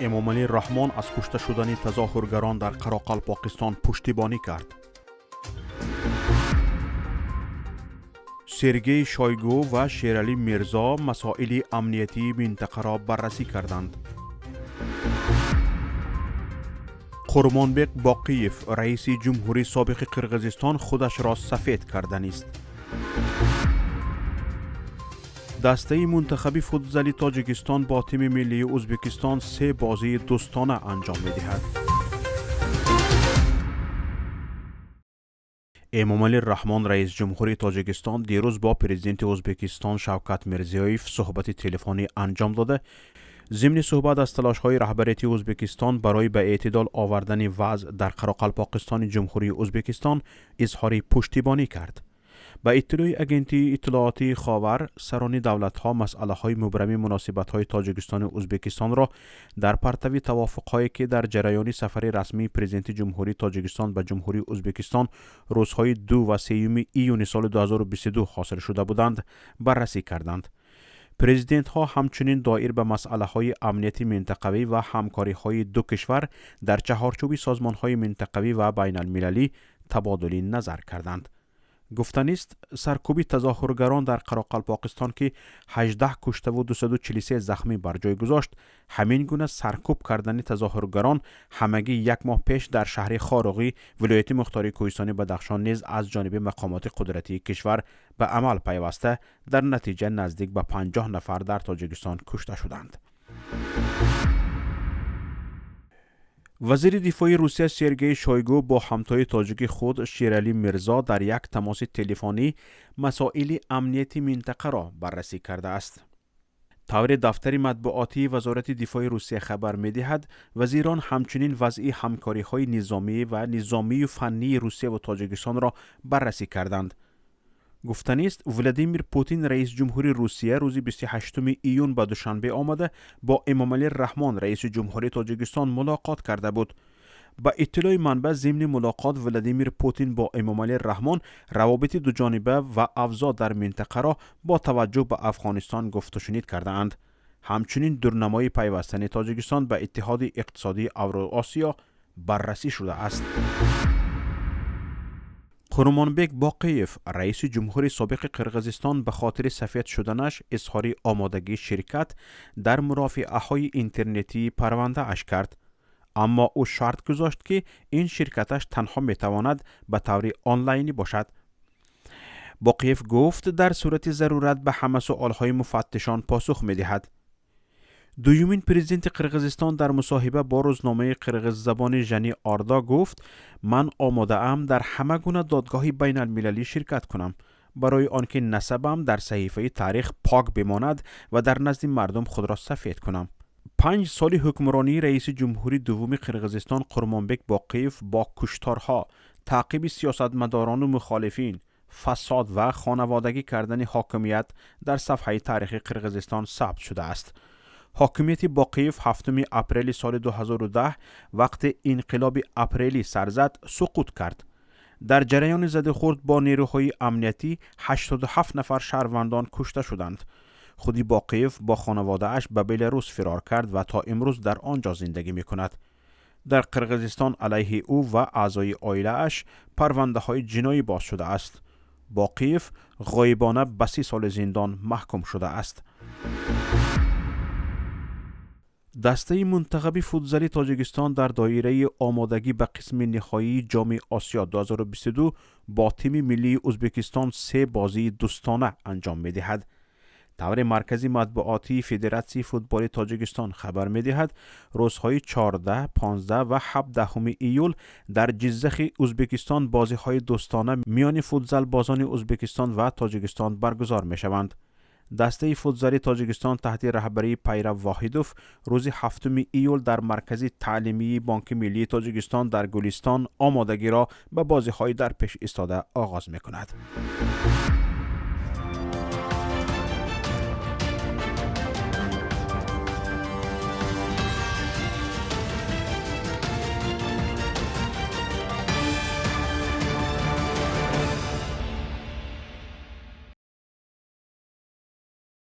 امامعلی رحمان از کشته شدن تظاهرگران در قراقلپاکستان پشتیبانی کرد. سرگئی شویگو و شیرعلی میرزا مسائل امنیتی منطقه را بررسی کردند. قرمانبک باقیف رئیس جمهوری سابق قرقیزستان خودش را سفید کرده است. دسته منتخب فوتبال تاجیکستان با تیم ملی ازبکستان 3 بازی دوستانه انجام می‌دهد. امامعلی رحمان رئیس جمهوری تاجیکستان دیروز با پرزیدنت ازبکستان شوکت میرزیویف صحبت تلفنی انجام داده. ضمن صحبت از تلاش‌های رهبریت ازبکستان برای به اعتدال آوردن وضع در قراقلپاکستان جمهوری ازبکستان اظهار پشتیبانی کرد. با اطلاع اگنتی اطلاعاتی خاور، سران دولت‌ها مسئله‌های مبرم مناسبت‌های تاجیکستان و ازبکستان را در پرتو توافق‌هایی که در جریان سفر رسمی پرزیدنت جمهوری تاجیکستان به جمهوری ازبکستان روزهای 2 و 3 ایون سال 2022 حاصل شده بودند بررسی کردند. پرزیدنت ها همچنین دایر به مسئله های امنیتی منطقوی و همکاری های دو کشور در چهارچوب سازمان های منطقوی و بین المللی تبادل نظر کردند. گفتنی است سرکوب تظاهرگران در قراقلپاکستان که 18 کشته و 243 زخمی بر جای گذاشت، همین گونه سرکوب کردن تظاهرگران همگی 1 ماه پیش در شهر خارقی ولایت مختار کوهستان بدخشان نیز از جانب مقامات قدرتی کشور به عمل پیوسته، در نتیجه نزدیک به 50 نفر در تاجیکستان کشته شدند. وزیر دفاع روسیه سرگئی شویگو با همتای تاجیک خود شیرعلی میرزا در یک تماس تلفنی مسائل امنیتی منطقه را بررسی کرده است. طور دفتر مطبوعاتی وزارت دفاع روسیه خبر می‌دهد وزیران همچنین وضع همکاری‌های نظامی و فنی روسیه و تاجیکستان را بررسی کردند. گفتنی است ولادیمیر پوتین رئیس جمهوری روسیه روز 28 ایون به دوشنبه آمده با امامعلی رحمان رئیس جمهوری تاجیکستان ملاقات کرده بود. با اطلاع منبع ضمن ملاقات ولادیمیر پوتین با امامعلی رحمان روابط دو جانبه و افزا در منطقه را با توجه به افغانستان گفت و شنید کرده اند. همچنین دورنمای پیوستن تاجیکستان به اتحاد اقتصادی اوراسیا بررسی شده است. قرمانبک باقیف رئیس جمهوری سابق قرقیزستان به خاطر سفید شدنش اظهار آمادگی شرکت در مرافعه‌های اینترنتی پرونده اش کرد، اما او شرط گذاشت که این شرکتش تنها میتواند به طور آنلاینی باشد. باقیف گفت در صورت ضرورت به همه سوالهای مفتشان پاسخ میدهد. دومین پرزیدنت قرقیزستان در مصاحبه با روزنامه قرقیز زبان ژنی آردا گفت من آماده ام در همه گونه دادگاه بین المللی شرکت کنم برای آنکه نسبم در صحیفه تاریخ پاک بماند و در نزد مردم خود را سفید کنم. 5 سال حکمرانی رئیس جمهوری دوم قرقیزستان قرمانبک باقیف با کشتارها، تعقیب سیاستمداران و مخالفین، فساد و خانوادگی کردن حاکمیت در صفحه تاریخ قرقیزستان ثبت شده است. حاکمیت باقیف 7 اپریل سال 2010 وقت انقلاب اپریلی سر زد سقوط کرد. در جریان زده‌خورد با نیروهای امنیتی 87 نفر شهروندان کشته شدند. خودی باقیف با خانواده اش به بلاروس فرار کرد و تا امروز در آنجا زندگی می کند. در قرقیزستان علیه او و اعضای عائله اش پرونده های جنایی باز شده است. باقیف غایبانه به 30 سال زندان محکوم شده است. دسته منتخب فوتبال تاجیکستان در دایره آمادگی به قسم نهایی جام آسیا 2022 با تیم ملی ازبکستان 3 بازی دوستانه انجام می‌دهد. طور مرکزی مطبوعاتی فدراسیون فوتبال تاجیکستان خبر می‌دهد روزهای 14، 15 و 17 ایول در جزخ ازبکستان بازی‌های دوستانه میان فوتبال بازان ازبکستان و تاجیکستان برگزار می‌شوند. دسته فوتبال تاجیکستان تحت رهبری پیرو واحدوف روز 7 ایول در مرکز تعلیمی بانک ملی تاجیکستان در گلستان آمادگی را به بازی‌های در پیش ایستاده آغاز می‌کند.